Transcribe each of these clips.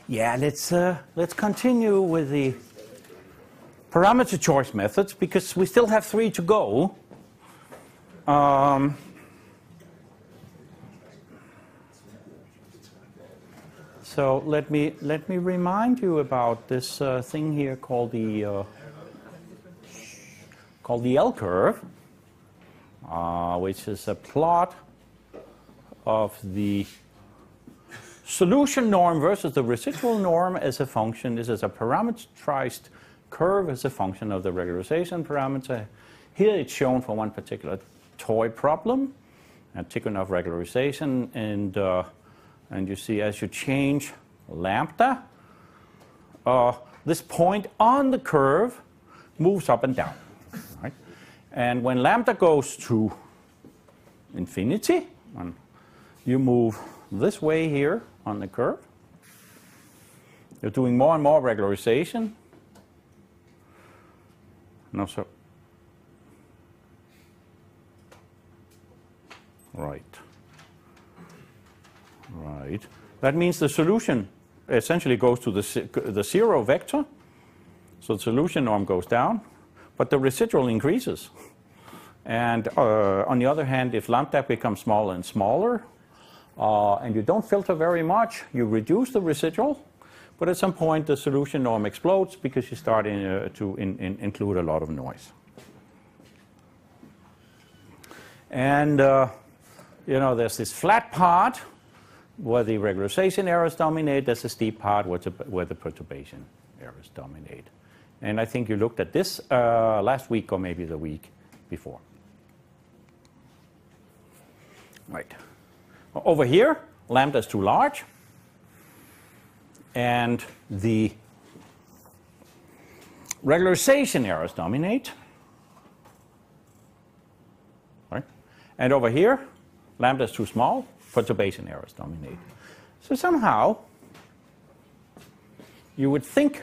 Yeah, let's continue with the parameter choice methods because we still have 3 to go. So let me remind you about this thing here called the L curve, which is a plot of the solution norm versus the residual norm as a function. This is a parameterized curve as a function of the regularization parameter. Here it's shown for one particular toy problem, a Tikhonov regularization, and you see as you change lambda, this point on the curve moves up and down. Right? And when lambda goes to infinity, you move this way here on the curve. You're doing more and more regularization. No, so. Right. Right. That means the solution essentially goes to the 0 vector. So the solution norm goes down, but the residual increases. And on the other hand, if lambda becomes smaller and smaller, and you don't filter very much, you reduce the residual, but at some point the solution norm explodes because you start to include a lot of noise. And you know, there's this flat part where the regularization errors dominate. There's a steep part where the perturbation errors dominate. And I think you looked at this last week or maybe the week before. Right. Over here, lambda is too large, and the regularization errors dominate. Right? And over here, lambda is too small, perturbation errors dominate. So somehow, you would think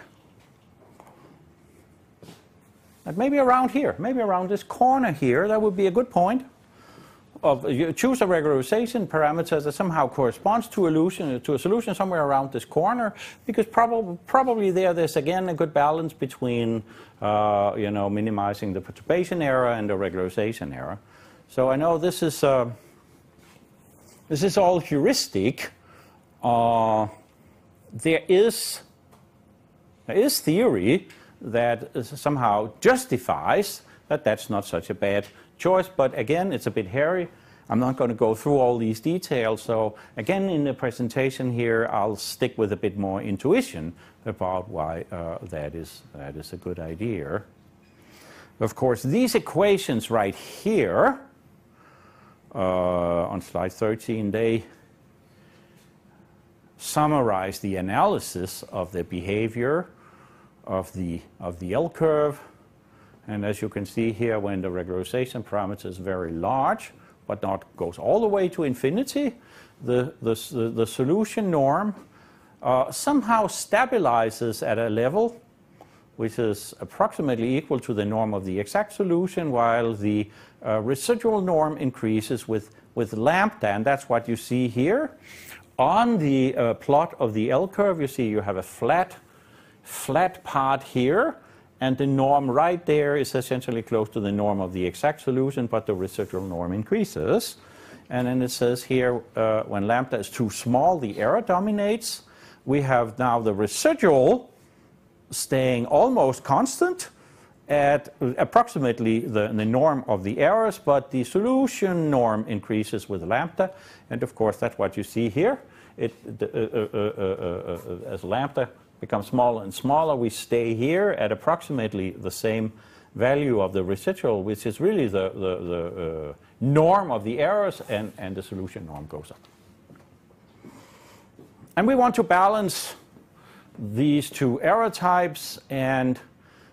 that maybe around here, maybe around this corner here, that would be a good point. You choose a regularization parameter that somehow corresponds to a solution somewhere around this corner, because probably there's again a good balance between you know, minimizing the perturbation error and the regularization error. So I know this is all heuristic. There is theory that somehow justifies that that's not such a bad choice, but again, it's a bit hairy. I'm not going to go through all these details, so again, in the presentation here, I'll stick with a bit more intuition about why that is a good idea. Of course, these equations right here on slide 13, they summarize the analysis of the behavior of the L curve. And as you can see here, when the regularization parameter is very large, but not goes all the way to infinity, the solution norm somehow stabilizes at a level which is approximately equal to the norm of the exact solution, while the residual norm increases with lambda. And that's what you see here. On the plot of the L curve, you see you have a flat part here. And the norm right there is essentially close to the norm of the exact solution, but the residual norm increases. And then it says here, when lambda is too small, the error dominates. We have now the residual staying almost constant at approximately the norm of the errors, but the solution norm increases with lambda. And of course, that's what you see here. As lambda becomes smaller and smaller, we stay here at approximately the same value of the residual, which is really the norm of the errors, and the solution norm goes up. And we want to balance these two error types, and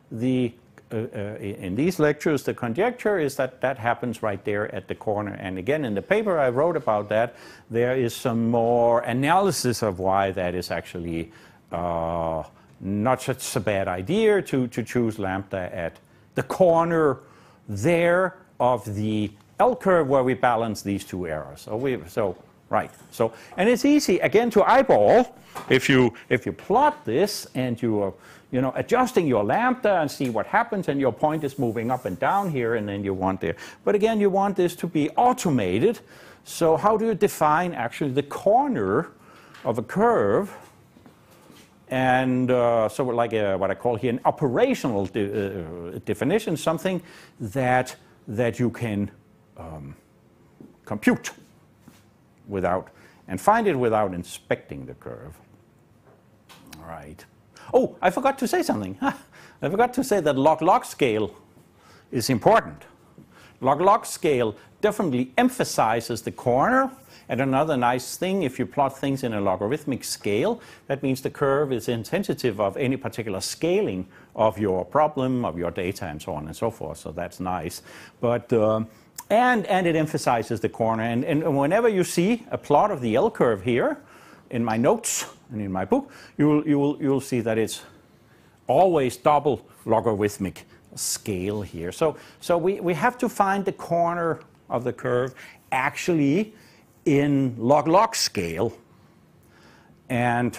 in these lectures, the conjecture is that that happens right there at the corner. And again, in the paper I wrote about that, there is some more analysis of why that is actually not such a bad idea to choose lambda at the corner there of the L curve where we balance these two errors. Right. And it's easy again to eyeball if you plot this and you are adjusting your lambda and see what happens, and your point is moving up and down here, and then you want there. But again, you want this to be automated. So how do you define actually the corner of a curve? And so like what I call here an operational definition, something that you can compute without and find it without inspecting the curve. All right. Oh, I forgot to say something. I forgot to say that log-log scale is important. Log-log scale definitely emphasizes the corner. And another nice thing, if you plot things in a logarithmic scale, that means the curve is insensitive of any particular scaling of your problem, of your data, and so on and so forth. So that's nice. But and it emphasizes the corner. And whenever you see a plot of the L curve here, in my notes and in my book, you'll see that it's always double logarithmic scale here. So we have to find the corner of the curve actually in log-log scale. And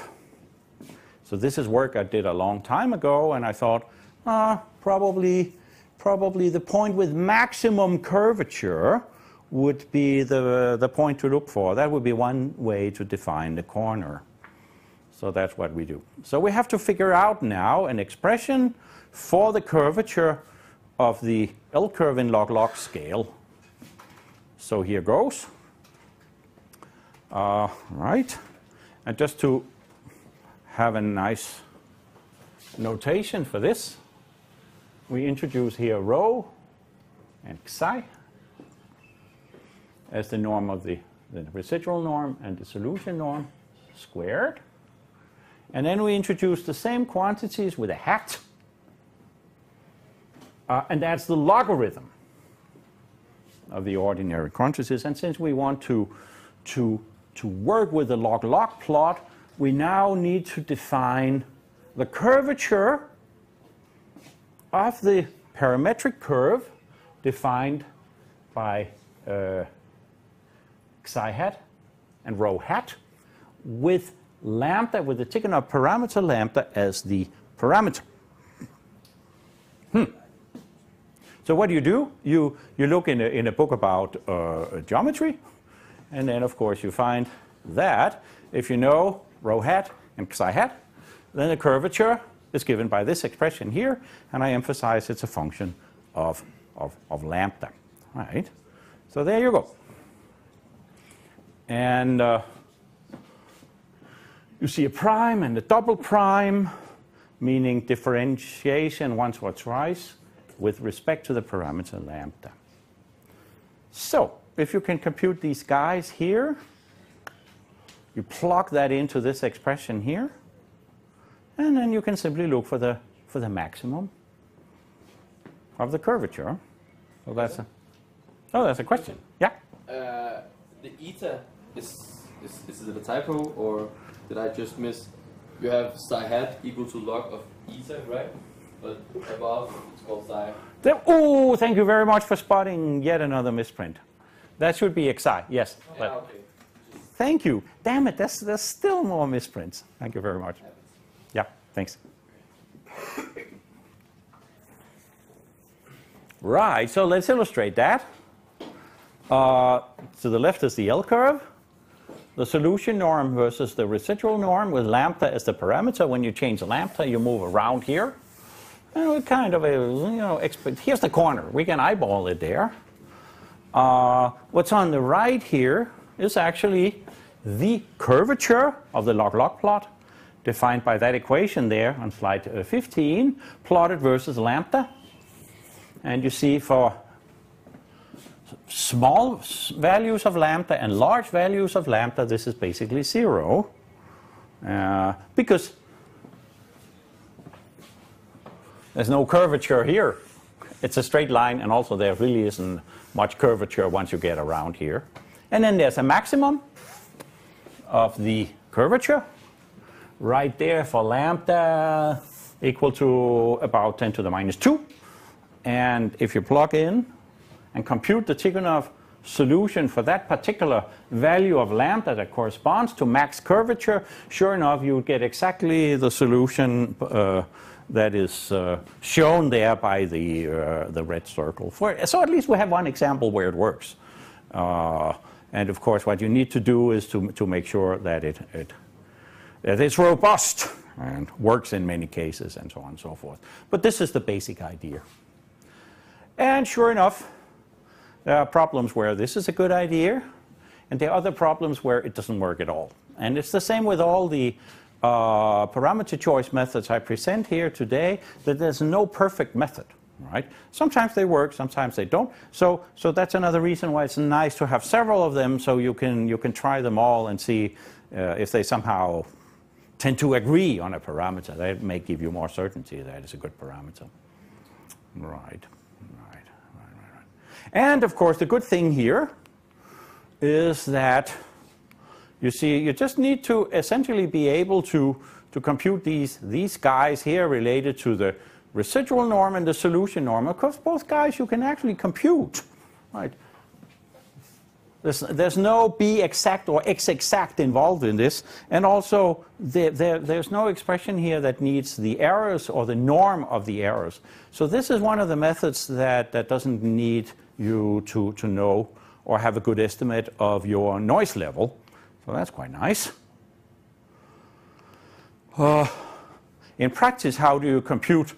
so this is work I did a long time ago, and I thought, probably the point with maximum curvature would be the point to look for. That would be one way to define the corner. So that's what we do. So we have to figure out now an expression for the curvature of the L curve in log-log scale. So here goes. Right. And just to have a nice notation for this, we introduce here rho and psi as the norm of the residual norm and the solution norm squared. And then we introduce the same quantities with a hat. And that's the logarithm of the ordinary quantities. And since we want to work with the log-log plot, we now need to define the curvature of the parametric curve defined by psi hat and rho hat with lambda, with the Tikhonov parameter lambda as the parameter. So what do? You look in a book about geometry, and then of course you find that if you know rho hat and psi hat, then the curvature is given by this expression here, and I emphasize it's a function of lambda. All right. So there you go. And you see a prime and a double prime, meaning differentiation once or twice with respect to the parameter lambda. So if you can compute these guys here, you plug that into this expression here, and then you can simply look for the maximum of the curvature. So that's a question. Yeah. The eta is it a typo, or did I just miss? You have psi hat equal to log of eta, right? But above it's called psi. Oh, thank you very much for spotting yet another misprint. That should be xi, yes. Yeah, okay. Thank you. Damn it, there's still more misprints. Thank you very much. Yeah, thanks. Right, so let's illustrate that. To the left is the L curve, the solution norm versus the residual norm with lambda as the parameter. When you change lambda, you move around here. And we kind of, here's the corner. We can eyeball it there. What's on the right here is actually the curvature of the log-log plot, defined by that equation there on slide 15, plotted versus lambda. And you see for small values of lambda and large values of lambda, this is basically 0. Because there's no curvature here. It's a straight line, and also there really isn't much curvature once you get around here. And then there's a maximum of the curvature right there for lambda equal to about 10 to the minus 2. And if you plug in and compute the Tikhonov solution for that particular value of lambda that corresponds to max curvature, sure enough, you get exactly the solution that is shown there by the red circle. So at least we have one example where it works. And of course, what you need to do is to make sure that it's robust and works in many cases and so on and so forth. But this is the basic idea. And sure enough, there are problems where this is a good idea, and there are other problems where it doesn't work at all. And it's the same with all the parameter choice methods I present here today, that there's no perfect method, right? Sometimes they work, sometimes they don't. So that's another reason why it's nice to have several of them, so you can try them all and see if they somehow tend to agree on a parameter. That may give you more certainty that it's a good parameter. Right. And of course, the good thing here is that you see, you just need to essentially be able to compute these guys here related to the residual norm and the solution norm. Of course, both guys you can actually compute, right? There's no B exact or X exact involved in this, and also there's no expression here that needs the errors or the norm of the errors. So this is one of the methods that doesn't need you to know or have a good estimate of your noise level. So that's quite nice. In practice, how do you compute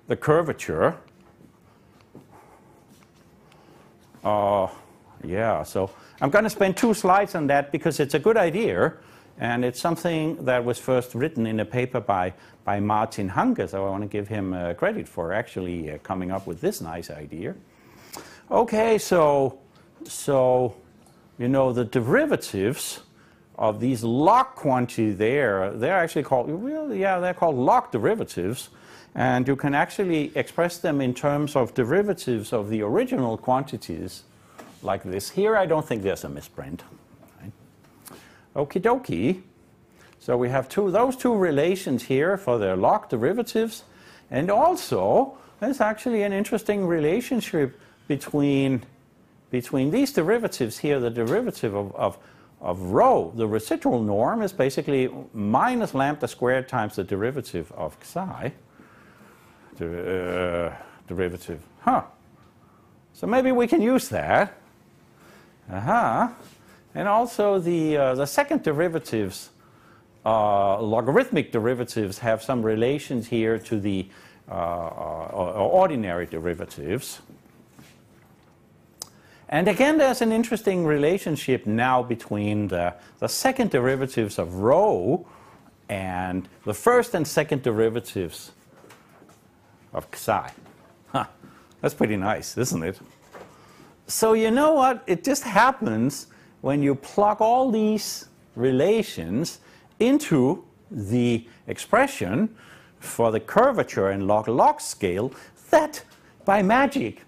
the curvature? Yeah, so I'm going to spend 2 slides on that because it's a good idea, and it's something that was first written in a paper by Martin Hanke, so I want to give him credit for actually coming up with this nice idea. Okay, so you know the derivatives of these log quantities they're actually called, they're called log derivatives, and you can actually express them in terms of derivatives of the original quantities like this. Here I don't think there's a misprint. Right? Okie dokie. So we have those two relations here for the log derivatives, and also there's actually an interesting relationship between these derivatives here. The derivative of rho, the residual norm, is basically minus lambda squared times the derivative of psi. Derivative. So maybe we can use that. And also the second derivatives, logarithmic derivatives, have some relations here to the ordinary derivatives. And again, there's an interesting relationship now between the second derivatives of rho and the first and second derivatives of psi. That's pretty nice, isn't it? So you know what? It just happens when you plug all these relations into the expression for the curvature and log-log scale that by magic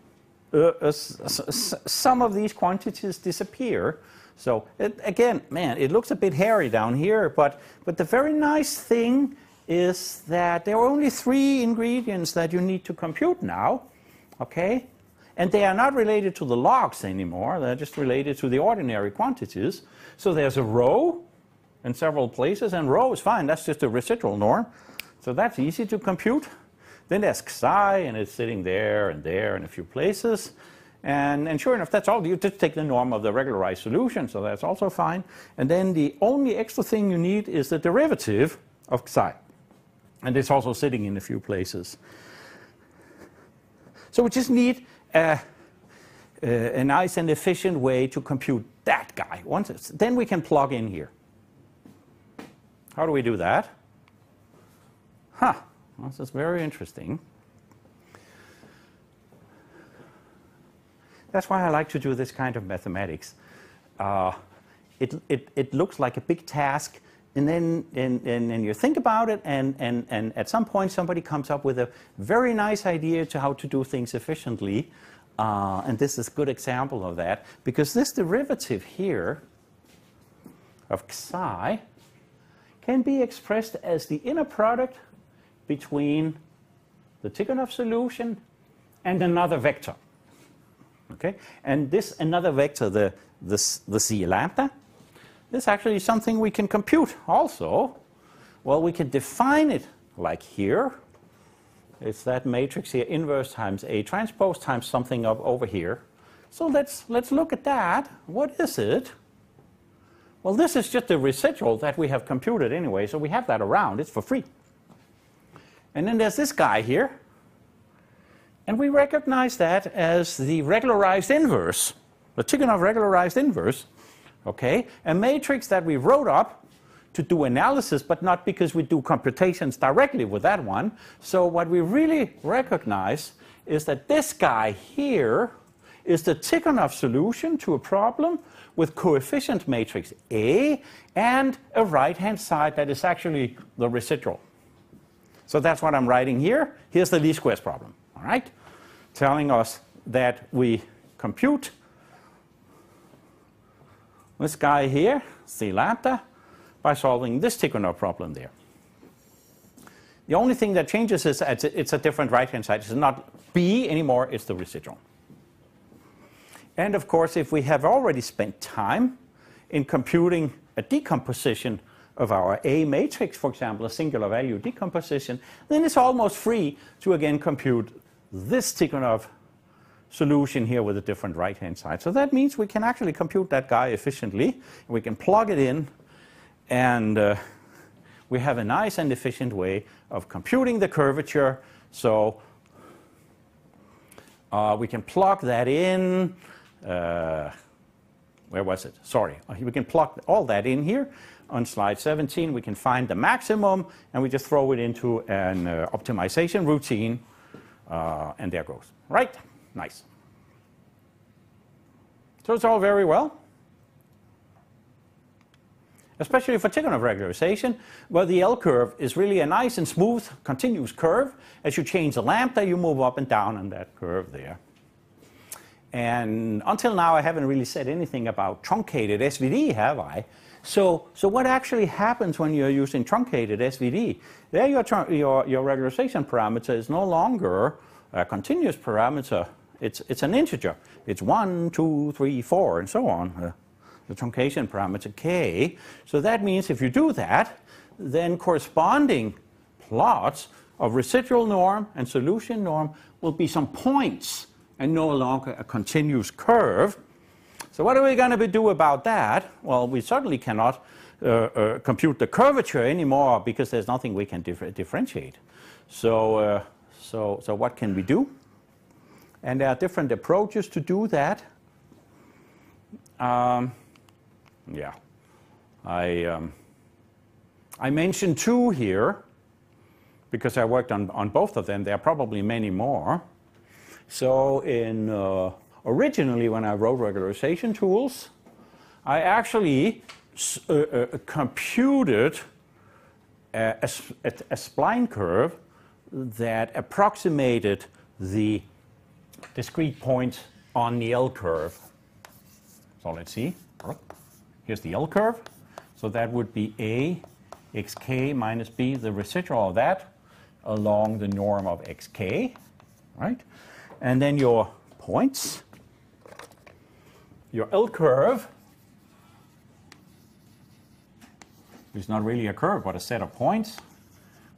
some of these quantities disappear. So again, man, it looks a bit hairy down here, but the very nice thing is that there are only 3 ingredients that you need to compute now, okay? And they are not related to the logs anymore. They're just related to the ordinary quantities. So there's a rho in several places, and rho is fine. That's just a residual norm. So that's easy to compute. Then there's psi, and it's sitting there and there in a few places. And sure enough, that's all. You just take the norm of the regularized solution, so that's also fine. And then the only extra thing you need is the derivative of psi. And it's also sitting in a few places. So we just need a nice and efficient way to compute that guy. Then we can plug in here. How do we do that? Well, this is very interesting. That's why I like to do this kind of mathematics. It looks like a big task, and then you think about it, and at some point somebody comes up with a very nice idea to how to do things efficiently. And this is a good example of that, because this derivative here of psi can be expressed as the inner product between the Tikhonov solution and another vector. Okay, and this another vector, the C lambda, this is actually something we can compute also. Well, we can define it like here. It's that matrix here, inverse times A transpose times something up over here. So let's look at that. What is it? Well, this is just the residual that we have computed anyway, so we have that around. It's for free. And then there's this guy here. And we recognize that as the regularized inverse, the Tikhonov regularized inverse, okay? A matrix that we wrote up to do analysis, but not because we do computations directly with that one. So what we really recognize is that this guy here is the Tikhonov solution to a problem with coefficient matrix A and a right-hand side that is actually the residual. So that's what I'm writing here. Here's the least squares problem, all right? Telling us that we compute this guy here, C lambda, by solving this Tikhonov problem there. The only thing that changes is it's a different right-hand side. It's not B anymore, it's the residual. And of course, if we have already spent time in computing a decomposition of our A matrix, for example, a singular value decomposition, then it's almost free to again compute this Tikhonov solution here with a different right-hand side. So that means we can actually compute that guy efficiently. We can plug it in, and we have a nice and efficient way of computing the curvature. So we can plug that in. Where was it? Sorry. We can plug all that in here. On slide 17, we can find the maximum, and we just throw it into an optimization routine, and there goes. Right? Nice. So it's all very well. Especially for Tikhonov regularization, where the L curve is really a nice and smooth, continuous curve. As you change the lambda, you move up and down on that curve there. And until now, I haven't really said anything about truncated SVD, have I? So what actually happens when you're using truncated SVD? There your regularization parameter is no longer a continuous parameter. It's an integer. It's 1, 2, 3, 4, and so on. The truncation parameter k. So that means if you do that, then corresponding plots of residual norm and solution norm will be some points and no longer a continuous curve. So what are we going to do about that? Well, we certainly cannot compute the curvature anymore because there's nothing we can differentiate. So what can we do? And there are different approaches to do that. Yeah, I mentioned two here because I worked on both of them. There are probably many more. So originally when I wrote regularization tools, I actually computed a spline curve that approximated the discrete points on the L curve. So let's see. Here's the L curve. So that would be A xk minus b, the residual of that, along the norm of xk, right? And then your points, your L curve is not really a curve, but a set of points,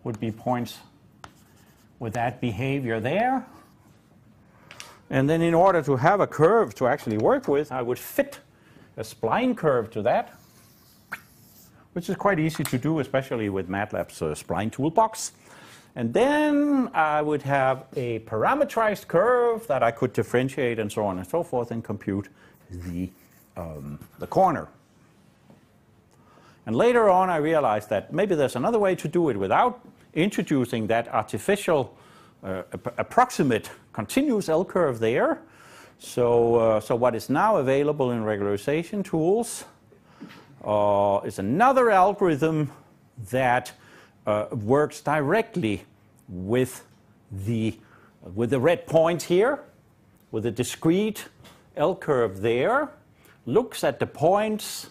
would be points with that behavior there. And then in order to have a curve to actually work with, I would fit a spline curve to that, which is quite easy to do, especially with MATLAB's spline toolbox. And then I would have a parametrized curve that I could differentiate and so on and so forth and compute the corner. And later on I realized that maybe there's another way to do it without introducing that artificial approximate continuous L curve there. So what is now available in regularization tools is another algorithm that works directly with the red point here, with a discrete L curve there, looks at the points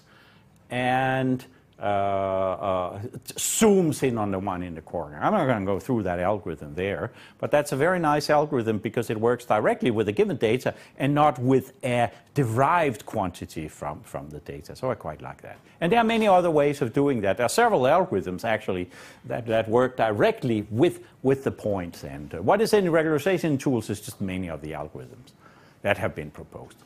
and zooms in on the one in the corner. I'm not going to go through that algorithm there, but that's a very nice algorithm because it works directly with the given data and not with a derived quantity from the data. So I quite like that. And there are many other ways of doing that. There are several algorithms actually that work directly with the points. And what is in regularization tools is just many of the algorithms that have been proposed.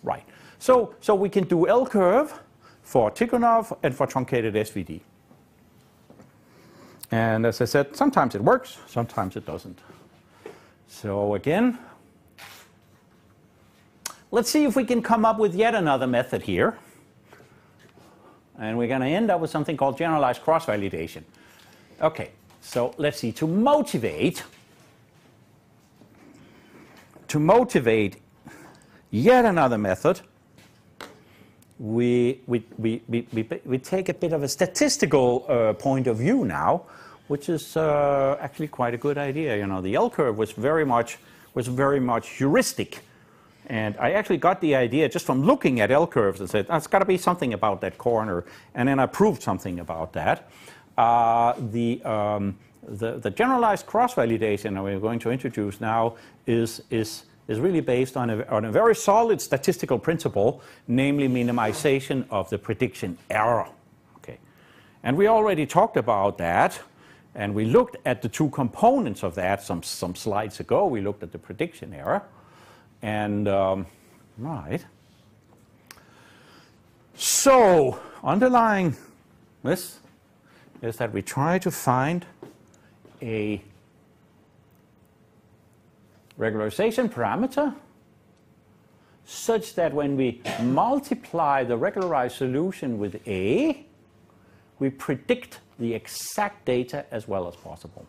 Right. So we can do L-curve for Tikhonov and for truncated SVD. And as I said, sometimes it works, sometimes it doesn't. So again, let's see if we can come up with yet another method here. And we're going to end up with something called Generalized Cross-Validation. Okay, so let's see. To motivate yet another method, we take a bit of a statistical point of view now, which is actually quite a good idea. You know, the L-curve was very much heuristic, and I actually got the idea just from looking at L-curves and said, "There's got to be something about that corner," and then I proved something about that. The generalized cross-validation that we're going to introduce now is really based on a very solid statistical principle, namely minimization of the prediction error. Okay. And we already talked about that, and we looked at the two components of that some slides ago. We looked at the prediction error. And, right. So, underlying this is that we try to find a regularization parameter such that when we multiply the regularized solution with A, we predict the exact data as well as possible.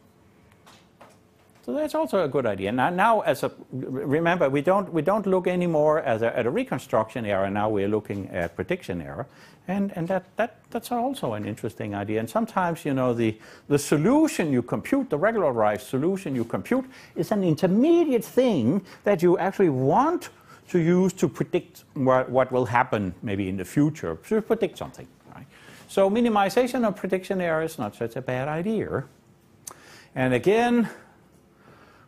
So that's also a good idea. Now remember, we don't look anymore at a reconstruction error. Now we're looking at prediction error, and that's also an interesting idea. And sometimes, you know, the solution you compute, the regularized solution you compute, is an intermediate thing that you actually want to use to predict what will happen maybe in the future, to predict something. Right? So minimization of prediction error is not such a bad idea. And again,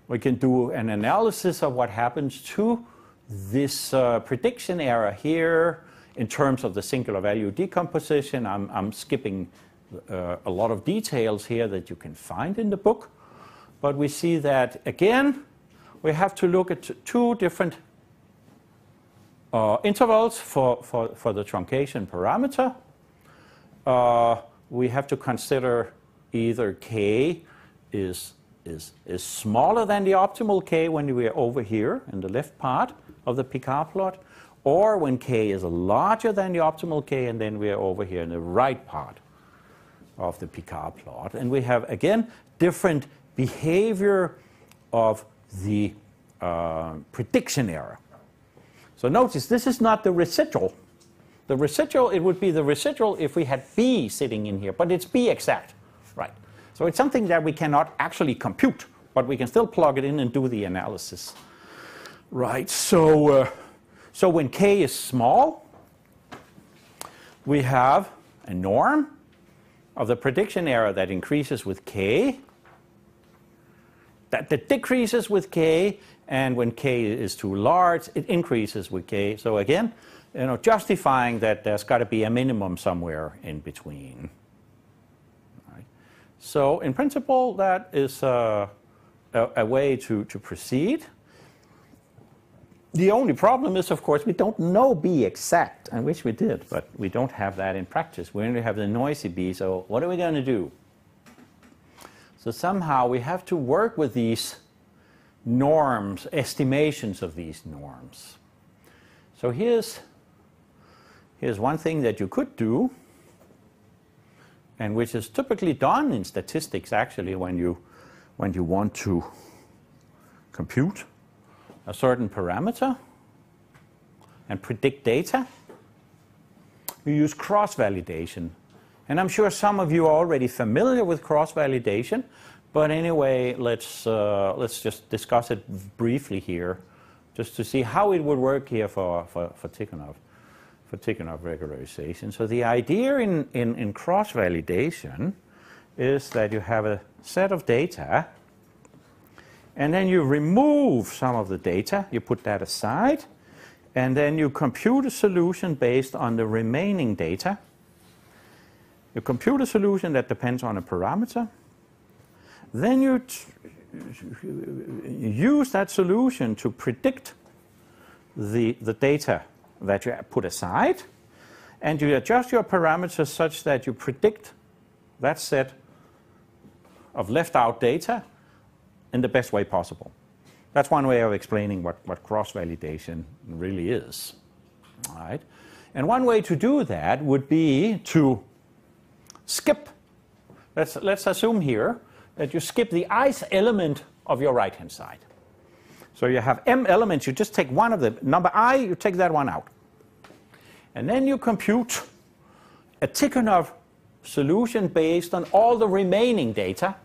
we can do an analysis of what happens to this prediction error here in terms of the singular value decomposition. I'm skipping a lot of details here that you can find in the book. But we see that, again, we have to look at two different intervals for the truncation parameter. We have to consider either k is smaller than the optimal k when we are over here in the left part of the Picard plot, or when k is larger than the optimal k, and then we are over here in the right part of the Picard plot. And we have, again, different behavior of the prediction error. So notice, this is not the residual. The residual, it would be the residual if we had b sitting in here, but it's b exact, right? So it's something that we cannot actually compute, but we can still plug it in and do the analysis. Right, so when k is small, we have a norm of the prediction error that increases with k, that decreases with k, and when k is too large, it increases with k. So again, you know, justifying that there's got to be a minimum somewhere in between. So in principle, that is a way to proceed. The only problem is, of course, we don't know b exact. I wish we did, but we don't have that in practice. We only have the noisy b, so what are we going to do? So somehow we have to work with these norms, estimations of these norms. So here's one thing that you could do, and which is typically done in statistics actually when you want to compute a certain parameter and predict data. You use cross-validation. And I'm sure some of you are already familiar with cross-validation, but anyway, let's just discuss it briefly here, just to see how it would work here for Tikhonov. for Tikhonov regularization. So the idea in cross-validation is that you have a set of data, and then you remove some of the data, you put that aside, and then you compute a solution based on the remaining data. You compute a solution that depends on a parameter. Then you use that solution to predict the data that you put aside, and you adjust your parameters such that you predict that set of left out data in the best way possible. That's one way of explaining what cross-validation really is. All right? And one way to do that would be to skip. Let's assume here that you skip the ith element of your right-hand side. So you have m elements, you just take one of them. Number I, you take that one out. And then you compute a Tikhonov solution based on all the remaining data.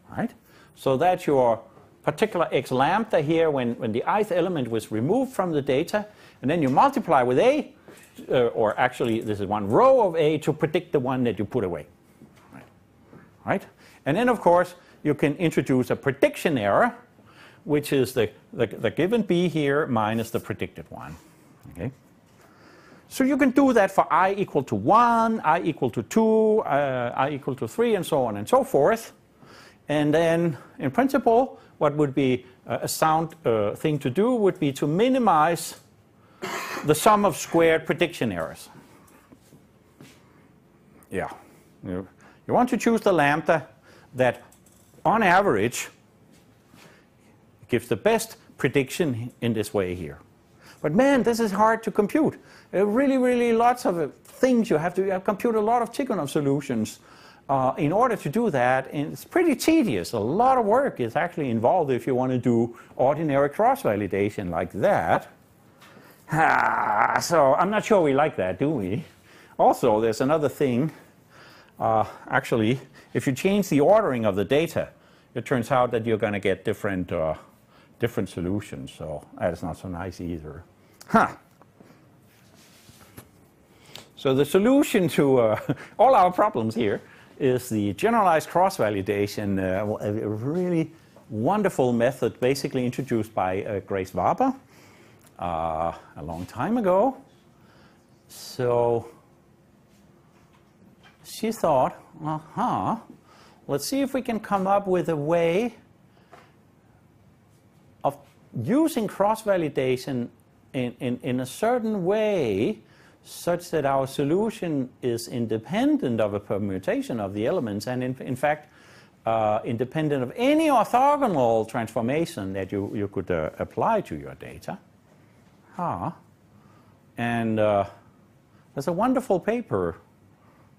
Right? So that your particular x lambda here, when the ith element was removed from the data, and then you multiply with a, or actually this is one row of a to predict the one that you put away. Right? And then of course you can introduce a prediction error, which is the given b here minus the predicted one. Okay? So you can do that for I equal to 1, I equal to 2, I equal to 3, and so on and so forth. And then, in principle, what would be a sound thing to do would be to minimize the sum of squared prediction errors. Yeah. You want to choose the lambda that, on average, gives the best prediction in this way here. But man, this is hard to compute. Really lots of things you have to compute, a lot of Tikhonov solutions in order to do that, and it's pretty tedious. A lot of work is actually involved if you want to do ordinary cross-validation like that. So I'm not sure we like that, do we? Also, there's another thing. Actually, if you change the ordering of the data, it turns out that you're going to get different solutions, so that's not so nice either. So the solution to all our problems here is the generalized cross-validation, a really wonderful method basically introduced by Grace Waber a long time ago. So she thought, let's see if we can come up with a way of using cross-validation in a certain way such that our solution is independent of a permutation of the elements and in fact independent of any orthogonal transformation that you could apply to your data. And there's a wonderful paper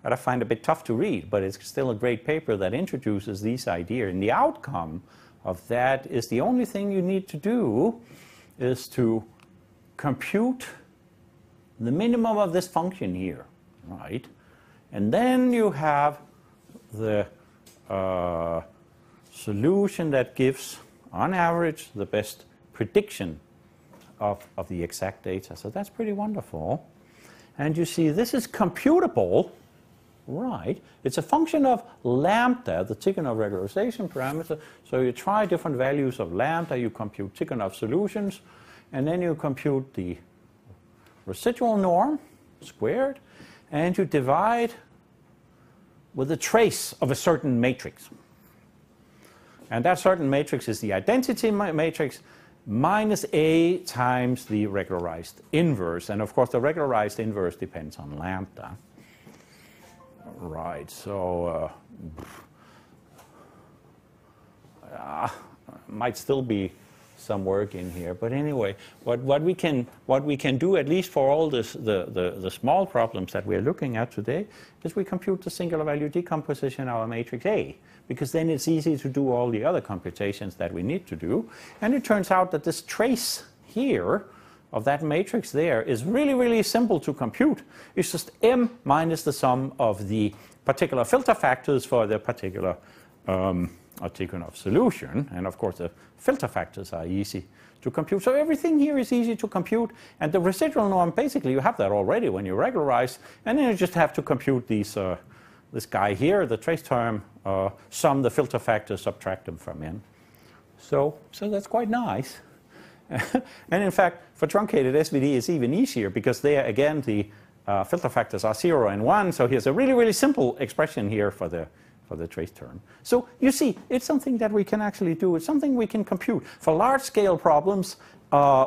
that I find a bit tough to read, but it's still a great paper that introduces these ideas. And the outcome of that is the only thing you need to do is to compute the minimum of this function here, right? And then you have the solution that gives, on average, the best prediction of the exact data. So that's pretty wonderful. And you see, this is computable, right? It's a function of lambda, the Tikhonov regularization parameter. So you try different values of lambda, you compute Tikhonov solutions, and then you compute the residual norm squared, and you divide with a trace of a certain matrix. And that certain matrix is the identity matrix minus A times the regularized inverse. And of course, the regularized inverse depends on lambda. Right, so might still be some work in here, but anyway, what we can do, at least for all this, the small problems that we're looking at today, is we compute the singular value decomposition of our matrix A, because then it's easy to do all the other computations that we need to do. And it turns out that this trace here of that matrix there is really simple to compute. It's just m minus the sum of the particular filter factors for the particular Tikhonov solution. And of course, the filter factors are easy to compute. So everything here is easy to compute, and the residual norm, basically you have that already when you regularize, and then you just have to compute these, this guy here, the trace term, sum the filter factors, subtract them from n. So that's quite nice. And in fact, for truncated SVD, it's even easier because there, again, the filter factors are 0 and 1. So here's a really, really simple expression here for the trace term. So you see, it's something that we can actually do. It's something we can compute. For large-scale problems,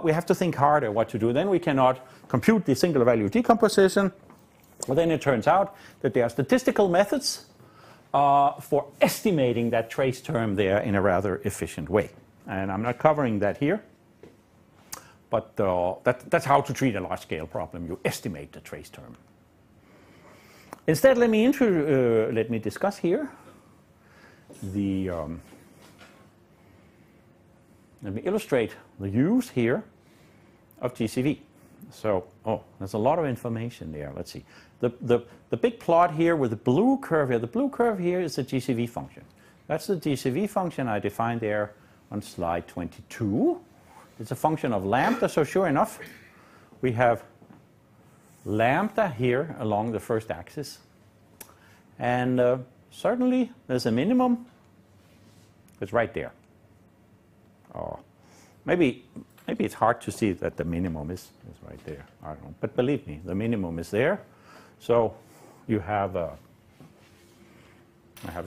we have to think harder what to do. Then we cannot compute the singular value decomposition. Well, then it turns out that there are statistical methods for estimating that trace term there in a rather efficient way. And I'm not covering that here. But that's how to treat a large-scale problem. You estimate the trace term. Instead, let me discuss here the. Let me illustrate the use here of GCV. So, there's a lot of information there. Let's see. The big plot here with the blue curve here. The blue curve here is the GCV function. That's the GCV function I defined there on slide 22. It's a function of lambda, so sure enough, we have lambda here along the first axis. And certainly there's a minimum. It's right there. Maybe it's hard to see that the minimum is right there. I don't know. But believe me, the minimum is there. So you have a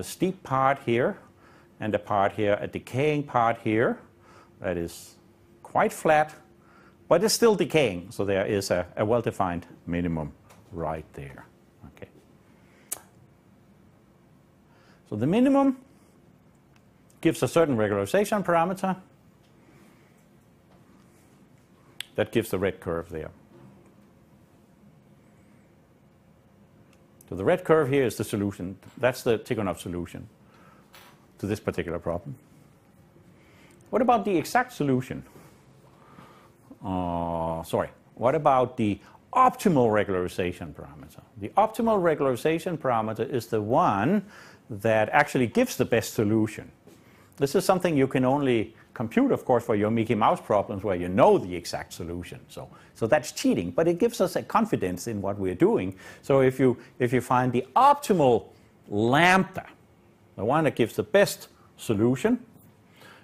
steep part here, and a part here, a decaying part here that is quite flat, but it's still decaying. So there is a well-defined minimum right there. Okay. So the minimum gives a certain regularization parameter that gives the red curve there. So the red curve here is the solution. That's the Tikhonov solution to this particular problem. What about the exact solution? What about the optimal regularization parameter? The optimal regularization parameter is the one that actually gives the best solution. This is something you can only compute, of course, for your Mickey Mouse problems where you know the exact solution. So that's cheating, but it gives us a confidence in what we're doing. So if you find the optimal lambda, the one that gives the best solution,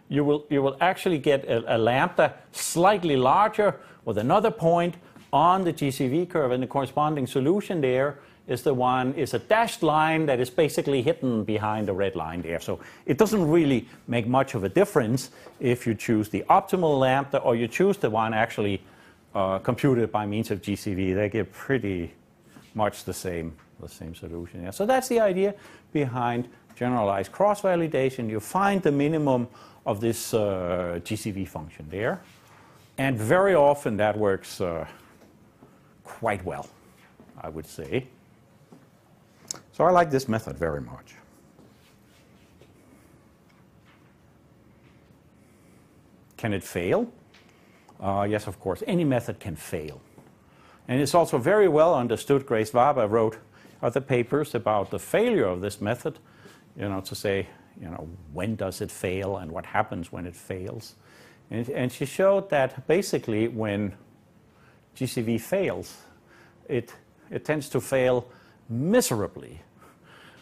you will actually get a lambda slightly larger with another point on the GCV curve, and the corresponding solution there is a dashed line that is basically hidden behind the red line there. So it doesn't really make much of a difference if you choose the optimal lambda or you choose the one actually computed by means of GCV. They give pretty much the same solution. Yeah. So that's the idea behind generalized cross-validation. You find the minimum of this GCV function there, and very often that works quite well, I would say. So I like this method very much. Can it fail? Yes, of course. Any method can fail. And it's also very well understood. Grace Waba wrote other papers about the failure of this method, to say, when does it fail and what happens when it fails. And she showed that basically when GCV fails, it tends to fail miserably,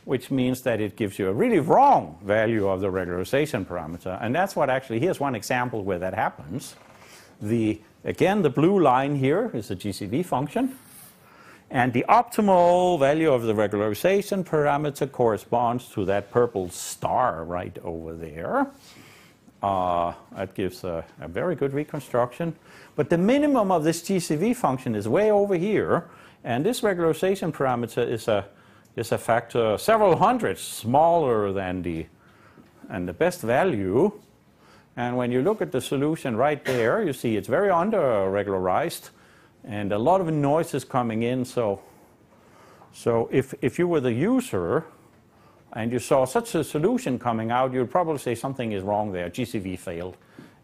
which means that it gives you a really wrong value of the regularization parameter. And that's what actually, here's one example where that happens. Again, the blue line here is the GCV function. And the optimal value of the regularization parameter corresponds to that purple star right over there. That gives a very good reconstruction. But the minimum of this GCV function is way over here. And this regularization parameter is a factor several hundreds smaller than the best value. And when you look at the solution right there, you see it's very under-regularized. And a lot of noise is coming in. So if you were the user and you saw such a solution coming out, you'd probably say something is wrong there. GCV failed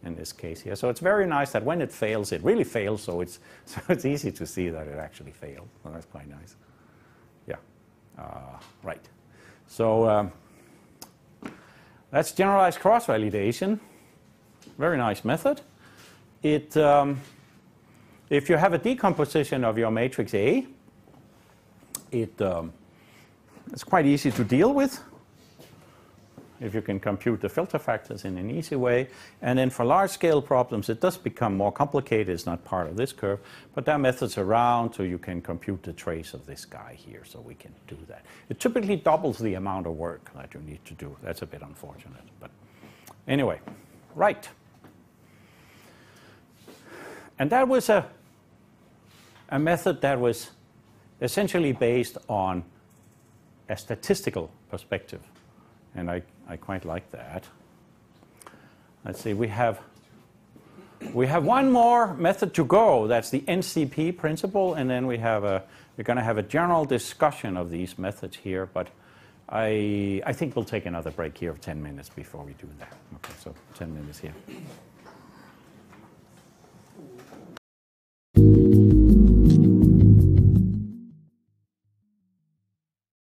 in this case here. So it's very nice that when it fails, it really fails. So it's easy to see that it actually failed. So that's quite nice. Yeah. Right. So that's generalized cross-validation. Very nice method. if you have a decomposition of your matrix A, it's quite easy to deal with if you can compute the filter factors in an easy way. And then for large-scale problems, it does become more complicated. It's not part of this curve, but there are methods around so you can compute the trace of this guy here, so we can do that. It typically doubles the amount of work that you need to do. That's a bit unfortunate, but anyway, right. And that was a method that was essentially based on a statistical perspective. And I quite like that. Let's see, we have one more method to go. That's the NCP principle, and then we're going to have a general discussion of these methods here, but I think we'll take another break here of 10 minutes before we do that. Okay, so 10 minutes here.